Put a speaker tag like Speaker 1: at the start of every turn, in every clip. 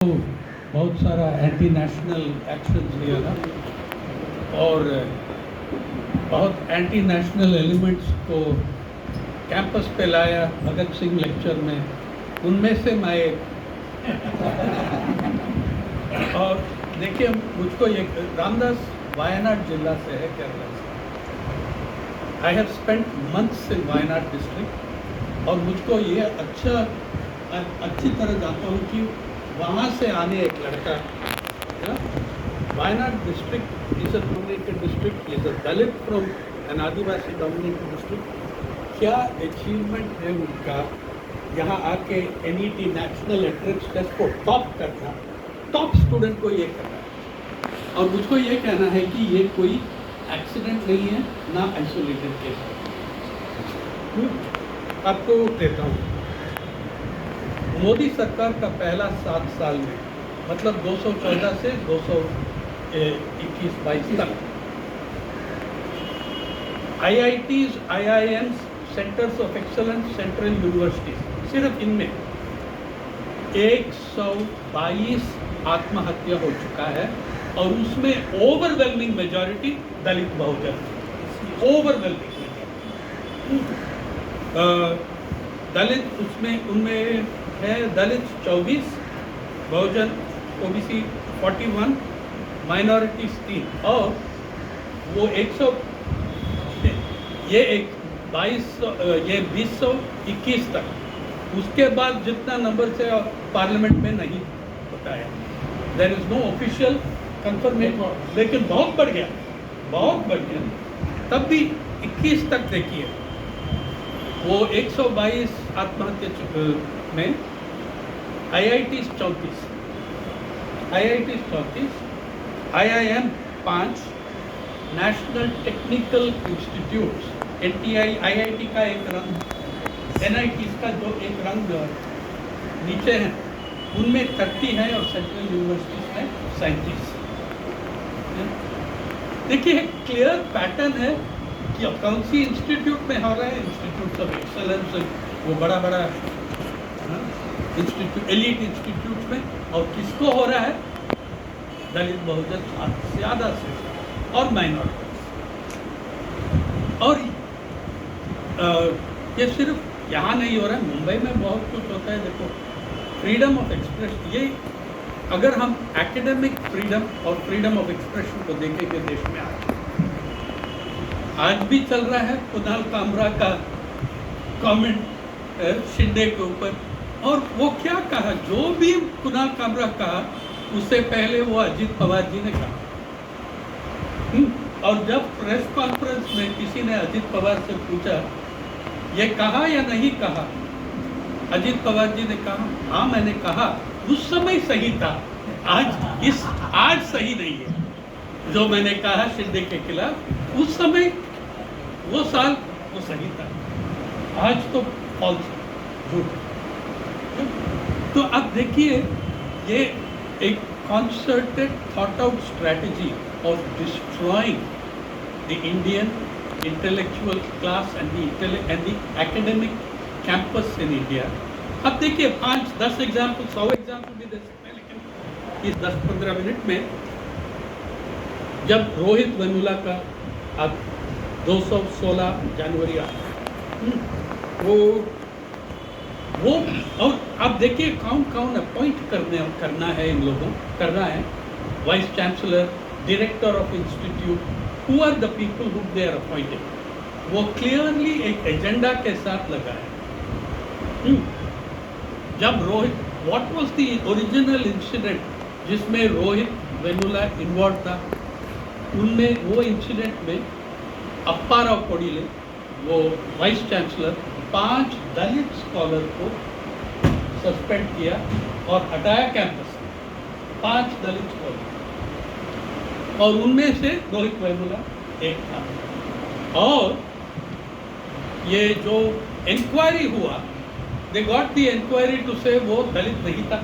Speaker 1: बहुत सारा anti national action लिया था और बहुत एंटी नेशनल एलिमेंट्स को कैंपस पे लाया भगत सिंह लेक्चर में। उनमें से मैं एक और देखिए, मुझको ये रामदास वायनाड जिला से है, केरला से। I have spent months in Wayanad district और मुझको ये अच्छी तरह जानता हूँ कि वहाँ से आने एक लड़का, Wayanad district is a dominated district, is a Dalit from an Adivasi dominated district. क्या अचीवमेंट है उनका यहाँ आके NET नेशनल एंट्रेंस टेस्ट को टॉप करना, टॉप स्टूडेंट को ये करना है। और मुझको ये कहना है कि ये कोई एक्सीडेंट नहीं है, ना आइसोलेटेड केस है। आपको देता हूँ, मोदी सरकार का पहला 7 साल में, मतलब 214 से 221-22 तक IITs, IIMs, centres of excellence, central universities, सिर्फ इनमें 122 आत्महत्या हो चुका है और उसमें ओवरवेलमिंग मेजॉरिटी दलित बहुजन, ओवरवेलमिंग दलित उनमें है दलित 24, बहुजन OBC 41, माइनॉरिटीज 3 और वो 100 ये 2021 तक। उसके बाद जितना नंबर से पार्लियामेंट में नहीं बताया, there is no official confirmation, लेकिन बहुत बढ़ गया, बहुत बढ़ गया। तब भी 21 तक देखिए, वो 122 आत्महत्या में IITs 34, IIM 5, national technical institutes NTI, IIT का एक रंग, NITs का जो एक रंग नीचे है, उनमें 30 है और सेंट्रल यूनिवर्सिटीज में 37। देखिए, क्लियर पैटर्न है कि अब कौन सी इंस्टीट्यूट में हो रहा है, इंस्टीट्यूट ऑफ एक्सेलेंस, वो बड़ा बड़ा इंस्टीट्यूट, एलिट इंस्टीट्यूट में, और किसको हो रहा है, दलित बहुजन ज़्यादा से, और माइनॉरिटी। और ये सिर्फ यहाँ नहीं हो रहा है, मुंबई में बहुत कुछ होता है। देखो, फ्रीडम ऑफ एक्सप्रेशन, ये अगर हम एकेडमिक फ्रीडम और फ्रीडम ऑफ एक्सप्रेशन को देखेंगे देश में आज भी चल रहा है कुणाल कामरा का कमेंट शिंदे के ऊपर, और वो क्या कहा, जो भी कुणाल कामरा कहा उससे पहले वो अजीत पवार जी ने कहा। और जब प्रेस कॉन्फ्रेंस में किसी ने अजीत पवार से पूछा ये कहा या नहीं कहा, अजीत पवार जी ने कहा हाँ मैंने कहा, उस समय सही था, आज सही नहीं है। जो मैंने कहा शिंदे के खिलाफ उस समय, वो साल वो सही था, आज तो फॉल्स, झूठ। तो अब देखिए, ये एक concerted thought out strategy of destroying the Indian intellectual class and the academic campus in India. अब देखिए 5-10 एग्जाम्पल, 100 एग्जाम्पल भी दे सकते हैं, लेकिन इस 10-15 मिनट में जब रोहित वेमुला का अब 216 जनवरी वो और अब देखिए कौन कौन अपॉइंट करना है इन लोगों, करना है vice chancellor, director of institute, who are the people who they are appointed. वो क्लियरली एक एजेंडा के साथ लगा है। जब Rohit, what was the original incident जिसमें रोहित वेमुला इन्वॉल्व था, उनमें वो इंसिडेंट में अप्पा राव कोडिले, वो वाइस चांसलर, 5 दलित स्कॉलर को सस्पेंड किया और हटाया कैंपस से, 5 दलित स्कॉलर, और उनमें से रोहित वेमुला एक था। और ये जो इंक्वायरी हुआ, they got the inquiry to say वो दलित नहीं था,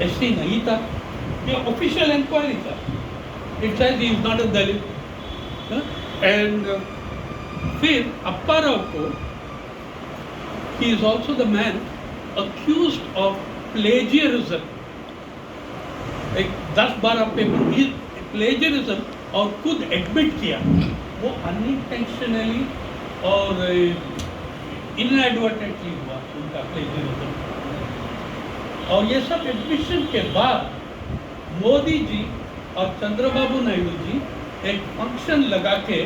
Speaker 1: SC नहीं था, ये ऑफिशियल इंक्वायरी था, it says he is not a Dalit. And फिर अप्पा राव को, he is also the man accused of plagiarism एक 10-12 पेपर प्लेजरिज्म और खुद एडमिट किया, वो अनइंटेंशनली और इनएडवर्टेंटली हुआ उनका प्लेजरिज्म। और ये सब एडमिशन के बाद मोदी जी और चंद्रबाबू नायडू जी एक फंक्शन लगा के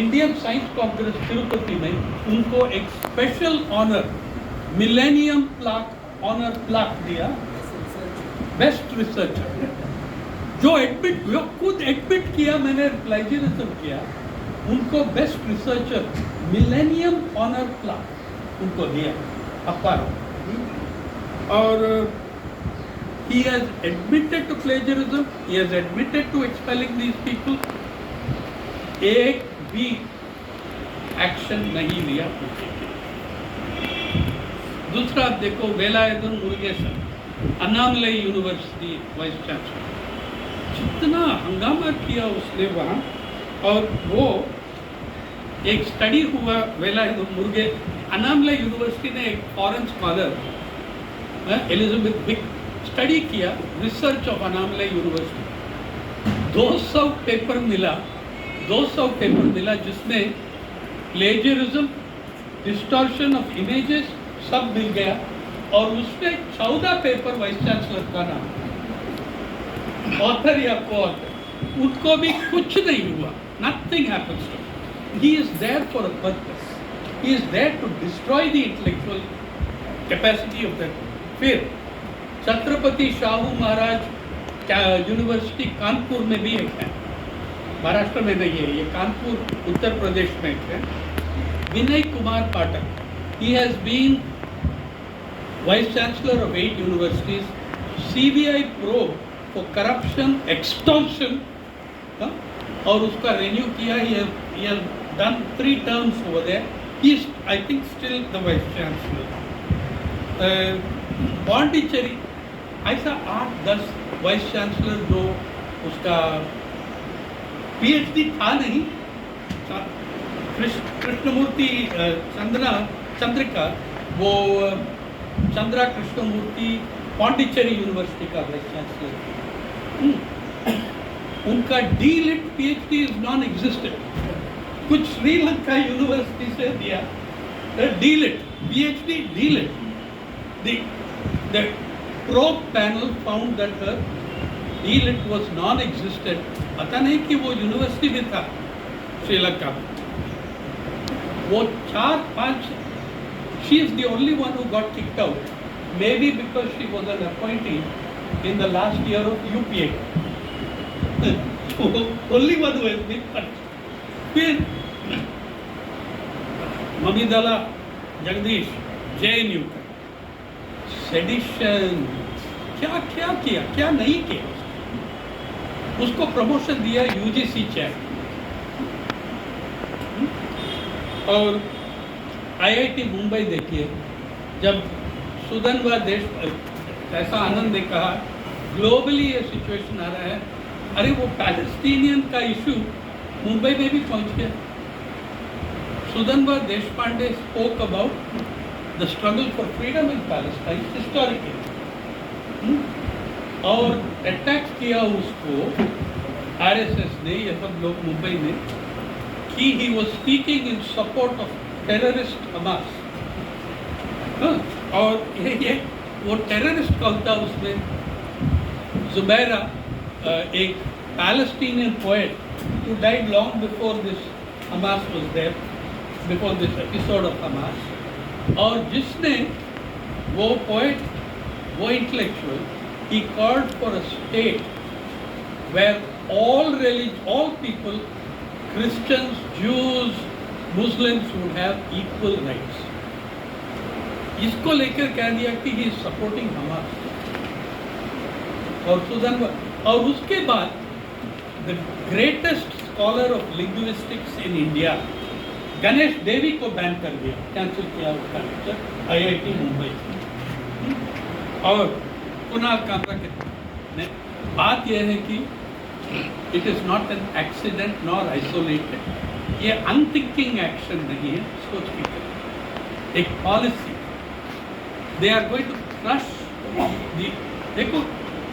Speaker 1: इंडियन साइंस कांग्रेस तिरुपति में उनको एक special honour millennium plaque honour plaque दिया, बेस्ट रिसर्चर। जो खुद एडमिट किया मैंने प्लेजरिज्म किया, उनको best researcher millennium honour plaque उनको दिया अखबार। और he has admitted to plagiarism, he has admitted to expelling these people, एक भी एक्शन नहीं लिया। दूसरा आप देखो, Velayudhan Murugesan, Annamalai university vice chancellor, जितना हंगामा किया उसने वहाँ। और वो एक स्टडी हुआ वेलायुधन मुरुगे, अन्नामलाई यूनिवर्सिटी ने एक फॉरेन स्कॉलर एलिजाबेथ बिक स्टडी किया, research of Annamalai university. 200 paper मिला जिसमें प्लेजरिज्म, डिस्टॉर्शन ऑफ इमेजेस सब मिल गया। और उसमें 14 पेपर वाइस चांसलर का नाम, ऑथर या को ऑथर, उनको भी कुछ नहीं हुआ, nothing happens to. He is there for a purpose, he is there to destroy the intellectual capacity of that. फिर छत्रपति शाहू महाराज यूनिवर्सिटी कानपुर में भी एक है, महाराष्ट्र में नहीं है, ये कानपुर उत्तर प्रदेश में एक है। Vinay Kumar Pathak, he has been vice chancellor of 8 universities, CBI probe for corruption, extortion, और उसका renew किया। he has done 3 terms over there. He is, I think, still the vice chancellor. Pondicherry, ऐसा 8-10 वाइस चांसलर जो उसका PhD था नहीं। कृष्णमूर्ति चंद्रिका, वो चंद्रा कृष्णमूर्ति पौंडीचेरी यूनिवर्सिटी का वाइस चांसलर, उनका DLitt PhD is non existent. कुछ श्रीलंका यूनिवर्सिटी से दिया DLitt PhD DLitt. The probe panel found that her DLIT was non-existent। पता नहीं कि वो यूनिवर्सिटी भी था श्रीलंका में। वो 4-5, she is the only one who got kicked out, maybe because she was an appointee in the last year of UPA। only one who has been punished। फिर ममिदला Jagdish, JNU का सेडिशन, क्या क्या किया, क्या नहीं किया, उसको प्रमोशन दिया UGC चेयर। और IIT मुंबई देखिए, जब सुधनवा देश, ऐसा आनंद ने कहा ग्लोबली ये सिचुएशन आ रहा है, अरे वो पैलेस्टीनियन का इशू मुंबई में भी पहुंच गया। Sudhanva Deshpande spoke about the struggle for freedom in Palestine historically, और अटैक किया उसको RSS ने, ये सब लोग मुंबई में, कि he was speaking in support of terrorist Hamas। और ये वो टेररिस्ट कौन था उसमें? जुबैरा, एक Palestinian poet who died long before this Hamas was there, before this episode of Hamas। और जिसने, वो पोएट, वो intellectual, he called for a state where all people, Christians, Jews, Muslims would have equal rights। इसको लेकर कह दिया कि he is supporting Hamas। और सुधन, और उसके बाद the greatest scholar of linguistics in India, Ganesh देवी को बैन कर दिया, कैंसिल किया उसका लेक्चर IIT मुंबई। और कुणाल कामरा के ने, बात यह है कि it is not an accident nor isolated, ये अनथिंकिंग एक्शन नहीं है, सोच के करें, एक policy. They are going to crush the, देखो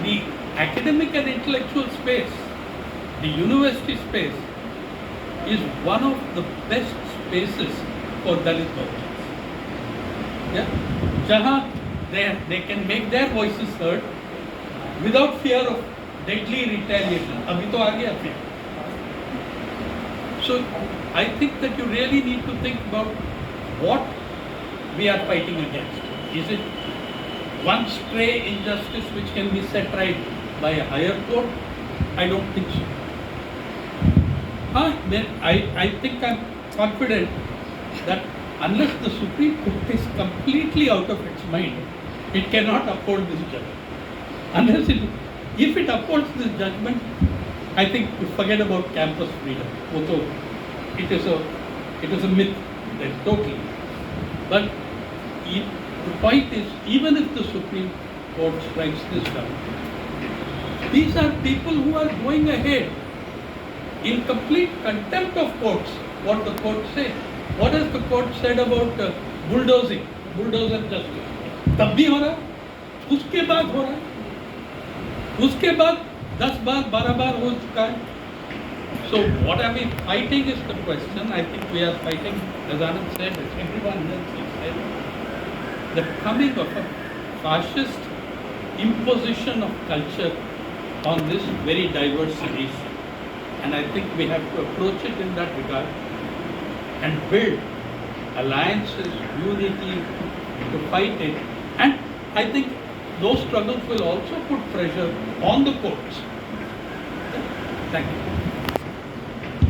Speaker 1: the academic and intellectual space, the university space, is one of the best spaces for Dalit Bahujas. Yeah, jahan they can make their voices heard without fear of deadly retaliation. Abhi to aa gaya fear. So I think that you really need to think about what we are fighting against. Is it one stray injustice which can be set right by a higher court? I don't think so. Then I think I'm confident that unless the Supreme Court is completely out of its mind, it cannot uphold this judgment. If it upholds this judgment, I think you forget about campus freedom. It is a myth, then totally. But the point is, even if the Supreme Court strikes this down, these are people who are going ahead in complete contempt of courts. What the court say? What has the court said about bulldozing, bulldozer justice? तब भी हो रहा, उसके बाद हो रहा, उसके बाद 10 बार 12 बार हो चुका है. So what are we fighting is the question. I think we are fighting, as Anand said, as everyone else has said, the coming of a fascist imposition of culture on this very diverse nation. And I think we have to approach it in that regard and build alliances, unity to fight it. And I think those struggles will also put pressure on the courts. Thank you.